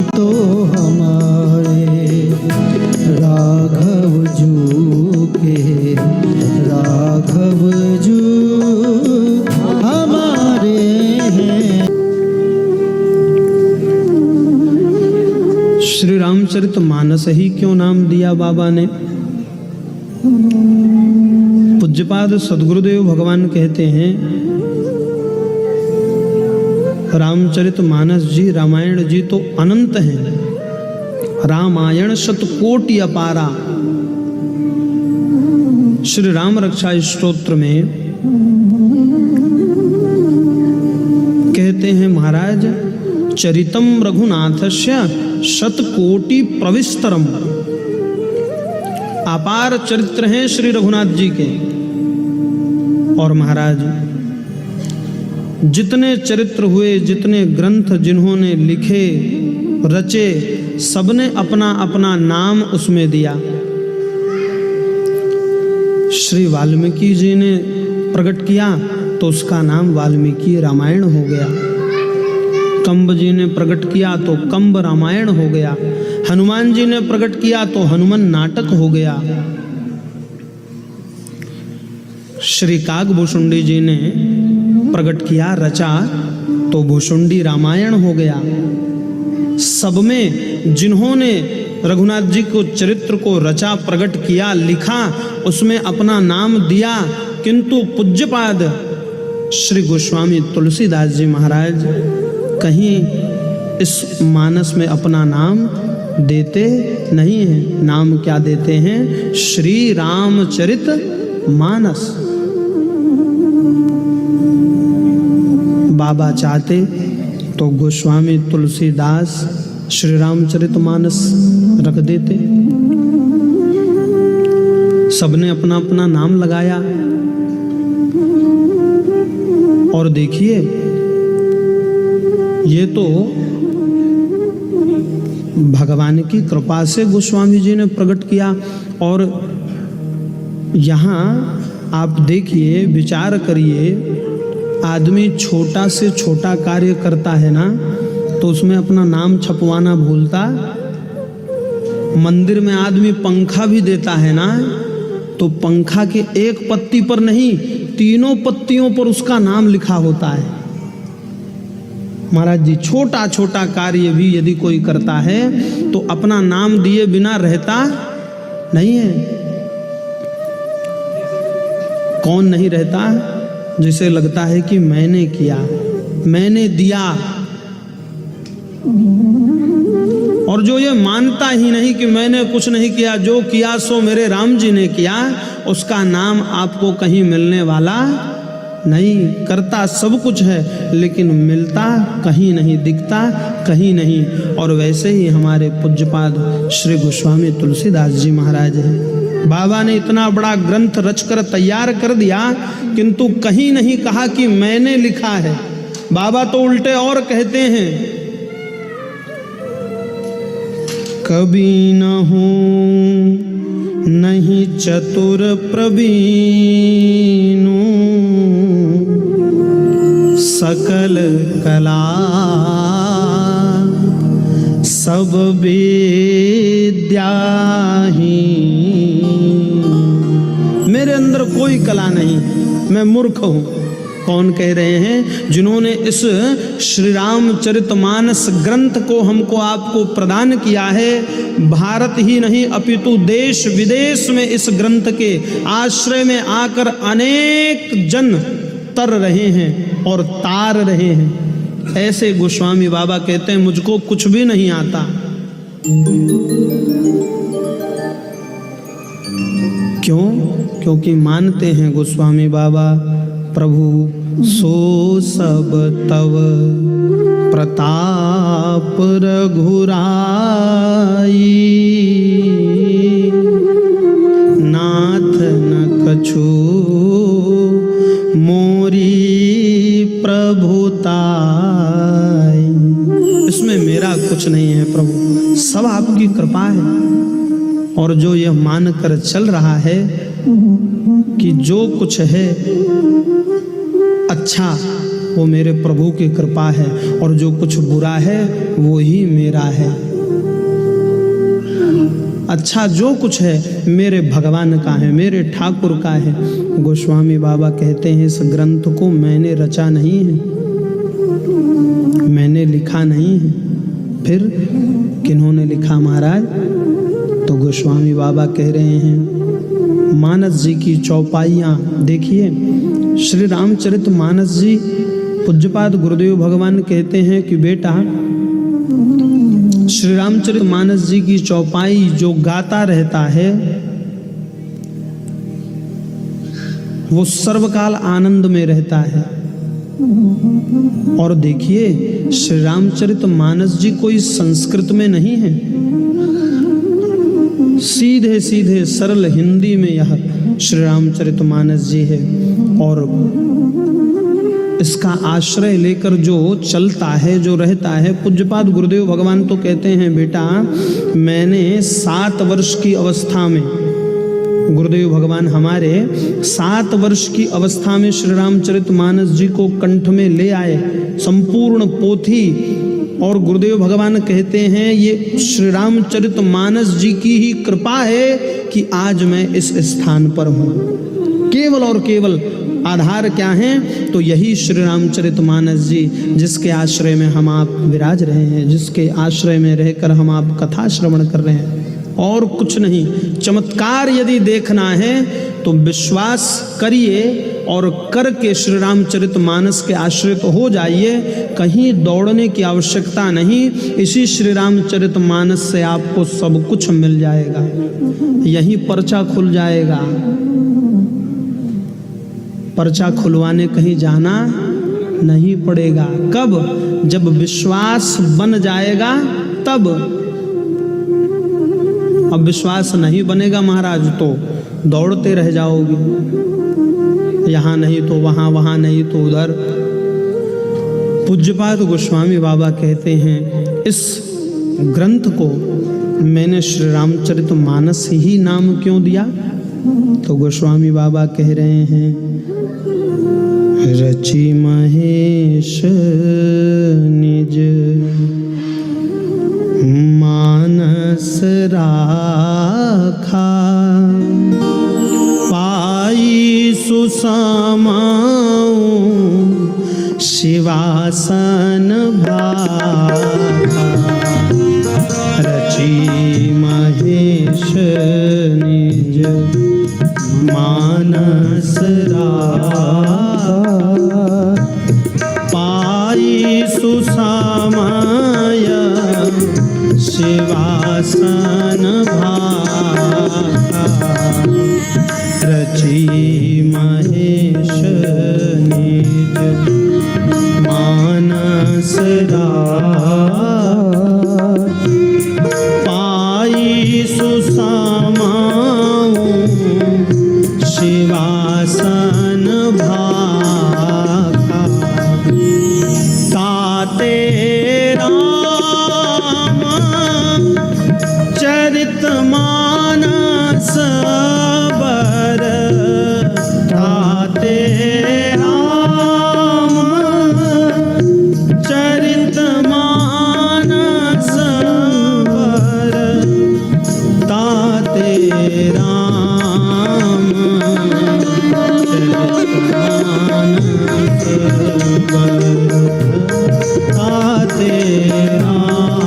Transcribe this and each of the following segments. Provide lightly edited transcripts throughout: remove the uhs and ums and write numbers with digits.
तो हमारे राघव जू के राघव जू हमारे हैं। श्री रामचरितमानस ही क्यों नाम दिया बाबा ने? पूज्यपाद सद्गुरुदेव भगवान कहते हैं, रामचरितमानस जी, रामायण जी तो अनंत हैं। रामायण शतकोटि अपारा। श्री राम रक्षा स्तोत्र में कहते हैं महाराज, चरितम रघुनाथस्य शतकोटि प्रविस्तरम। अपार चरित्र हैं श्री रघुनाथ जी के। और महाराज जितने चरित्र हुए, जितने ग्रंथ जिन्होंने लिखे रचे, सबने अपना अपना नाम उसमें दिया। श्री वाल्मीकि जी ने प्रकट किया तो उसका नाम वाल्मीकि रामायण हो गया। कंब जी ने प्रकट किया तो कंब रामायण हो गया। हनुमान जी ने प्रकट किया तो हनुमान नाटक हो गया। श्री कागभूषुंडी जी ने प्रकट किया, रचा तो भूषुंडी रामायण हो गया। सब में जिन्होंने रघुनाथ जी को चरित्र को रचा, प्रकट किया, लिखा, उसमें अपना नाम दिया। किंतु पूज्यपाद श्री गोस्वामी तुलसीदास जी महाराज कहीं इस मानस में अपना नाम देते नहीं हैं। नाम क्या देते हैं? श्री रामचरित मानस। बाबा चाहते तो गोस्वामी तुलसीदास श्री रामचरितमानस रख देते। सबने अपना अपना नाम लगाया। और देखिए, ये तो भगवान की कृपा से गोस्वामी जी ने प्रकट किया। और यहाँ आप देखिए, विचार करिए, आदमी छोटा से छोटा कार्य करता है ना, तो उसमें अपना नाम छपवाना भूलता। मंदिर में आदमी पंखा भी देता है ना, तो पंखा के एक पत्ती पर नहीं, तीनों पत्तियों पर उसका नाम लिखा होता है। महाराज जी, छोटा छोटा कार्य भी यदि कोई करता है तो अपना नाम दिए बिना रहता नहीं है। कौन नहीं रहता? जिसे लगता है कि मैंने किया, मैंने दिया। और जो ये मानता ही नहीं कि मैंने कुछ नहीं किया, जो किया सो मेरे राम जी ने किया, उसका नाम आपको कहीं मिलने वाला नहीं। करता सब कुछ है, लेकिन मिलता कहीं नहीं, दिखता कहीं नहीं। और वैसे ही हमारे पूज्यपाद श्री गोस्वामी तुलसीदास जी महाराज हैं। बाबा ने इतना बड़ा ग्रंथ रचकर तैयार कर दिया, किंतु कहीं नहीं कहा कि मैंने लिखा है। बाबा तो उल्टे और कहते हैं, कभी न हूं नहीं चतुर प्रवीणु, सकल कला सब विद्या ही। मेरे अंदर कोई कला नहीं, मैं मूर्ख हूं। कौन कह रहे हैं? जिन्होंने इस श्री रामचरितमानस ग्रंथ को हमको आपको प्रदान किया है। भारत ही नहीं अपितु देश विदेश में इस ग्रंथ के आश्रय में आकर अनेक जन तर रहे हैं और तार रहे हैं। ऐसे गोस्वामी बाबा कहते हैं, मुझको कुछ भी नहीं आता। क्यों? क्योंकि मानते हैं गोस्वामी बाबा, प्रभु सो सब तव प्रताप रघुराई, नाथ न कछु मोरी प्रभुताई। इसमें मेरा कुछ नहीं है प्रभु, सब आपकी कृपा है। और जो यह मानकर चल रहा है कि जो कुछ है अच्छा वो मेरे प्रभु की कृपा है, और जो कुछ बुरा है वो ही मेरा है। अच्छा जो कुछ है मेरे भगवान का है, मेरे ठाकुर का है। गोस्वामी बाबा कहते हैं इस ग्रंथ को मैंने रचा नहीं है, मैंने लिखा नहीं है। फिर किन्होंने लिखा महाराज? तो गोस्वामी बाबा कह रहे हैं मानस जी की चौपाइयाँ देखिए। श्री रामचरित मानस जी पूज्यपाद गुरुदेव भगवान कहते हैं कि बेटा श्री रामचरित मानस जी की चौपाई जो गाता रहता है वो सर्वकाल आनंद में रहता है। और देखिए श्री रामचरित मानस जी कोई संस्कृत में नहीं है, सीधे सीधे सरल हिंदी में यह श्री रामचरित मानस जी है। और इसका आश्रय लेकर जो चलता है, जो रहता है, पूज्यपाद गुरुदेव भगवान तो कहते हैं बेटा मैंने 7 वर्ष की अवस्था में, गुरुदेव भगवान हमारे 7 वर्ष की अवस्था में श्री रामचरित मानस जी को कंठ में ले आए, संपूर्ण पोथी। और गुरुदेव भगवान कहते हैं ये श्री रामचरित मानस जी की ही कृपा है कि आज मैं इस स्थान पर हूँ। केवल और केवल आधार क्या है? तो यही श्री रामचरित मानस जी, जिसके आश्रय में हम आप विराज रहे हैं, जिसके आश्रय में रहकर हम आप कथा श्रवण कर रहे हैं, और कुछ नहीं। चमत्कार यदि देखना है तो विश्वास करिए और करके श्री रामचरित मानस के आश्रित हो जाइए, कहीं दौड़ने की आवश्यकता नहीं। इसी श्री रामचरित मानस से आपको सब कुछ मिल जाएगा, यही पर्चा खुल जाएगा। पर्चा खुलवाने कहीं जाना नहीं पड़ेगा। कब? जब विश्वास बन जाएगा तब। अब विश्वास नहीं बनेगा महाराज तो दौड़ते रह जाओगे, यहाँ नहीं तो वहाँ, वहाँ नहीं तो उधर। पूज्यपाद गोस्वामी बाबा कहते हैं इस ग्रंथ को मैंने श्री रामचरित मानस ही नाम क्यों दिया? तो गोस्वामी बाबा कह रहे हैं रचि महेश निज मानस राखा, पाई सुसमाऊ शिवासन भाखा। रचि महेश निज मानस राखा, पाई सुसमाय शिवासन भाखा। रचि महेश निज मानस राखा, पाई सुसमाऊ शिवासन भाखा। ताते राम चरित मानस बर, ताते राम चरित मानस बर, ताते राम चरित मानस बर, ताते राम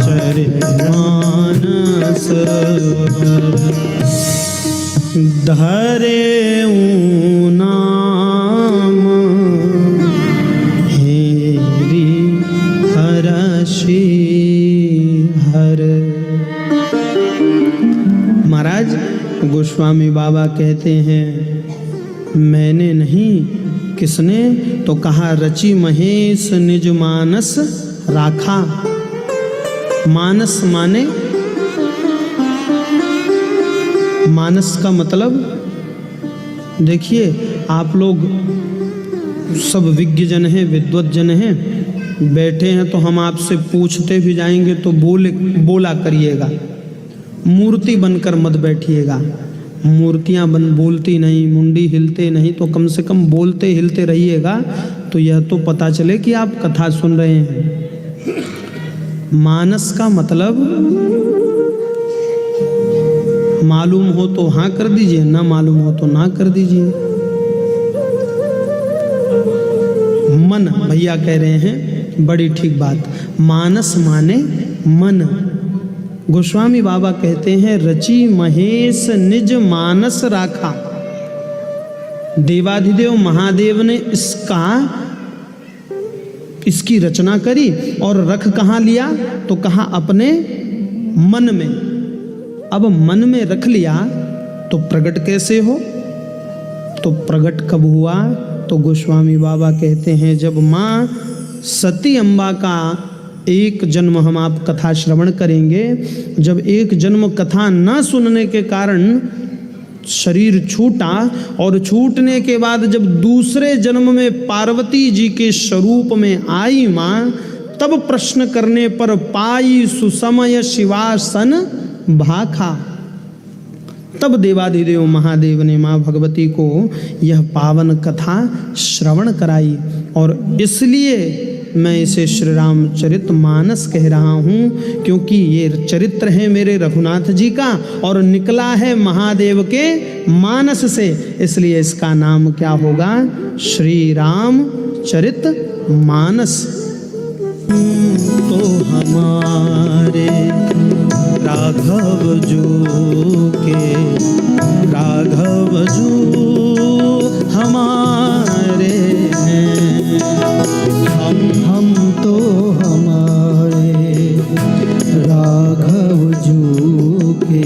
चरित मानस बर। धरे नाम हेरी हरषि हर। महाराज गोस्वामी बाबा कहते हैं मैंने नहीं, किसने? तो कहा रचि महेश निज मानस राखा। मानस माने, मानस का मतलब देखिए आप लोग सब विज्ञ जन हैं, विद्वत जन हैं, बैठे हैं तो हम आपसे पूछते भी जाएंगे तो बोला करिएगा, मूर्ति बनकर मत बैठिएगा। मूर्तियां बोलती नहीं, मुंडी हिलते नहीं, तो कम से कम बोलते हिलते रहिएगा, तो यह तो पता चले कि आप कथा सुन रहे हैं। मानस का मतलब मालूम हो तो हाँ कर दीजिए, ना मालूम हो तो ना कर दीजिए। मन भैया कह रहे हैं, बड़ी ठीक बात। मानस माने मन। गोस्वामी बाबा कहते हैं, रची महेश निज मानस राखा। देवाधिदेव महादेव ने इसकी रचना करी और रख कहाँ लिया, तो कहा अपने मन में। अब मन में रख लिया तो प्रकट कैसे हो, तो प्रकट कब हुआ, तो गोस्वामी बाबा कहते हैं, जब माँ सती अम्बा का एक जन्म, हम आप कथा श्रवण करेंगे, जब एक जन्म कथा न सुनने के कारण शरीर छूटा, और छूटने के बाद जब दूसरे जन्म में पार्वती जी के स्वरूप में आई माँ, तब प्रश्न करने पर पाई सुसमय शिवासन भाखा। तब देवाधिदेव महादेव ने माँ भगवती को यह पावन कथा श्रवण कराई, और इसलिए मैं इसे श्री रामचरित मानस कह रहा हूँ, क्योंकि ये चरित्र है मेरे रघुनाथ जी का और निकला है महादेव के मानस से, इसलिए इसका नाम क्या होगा, श्री रामचरित मानस। तो हमारे राघव जो के राघव जो हमारे हैं, हम तो हमारे राघव जो के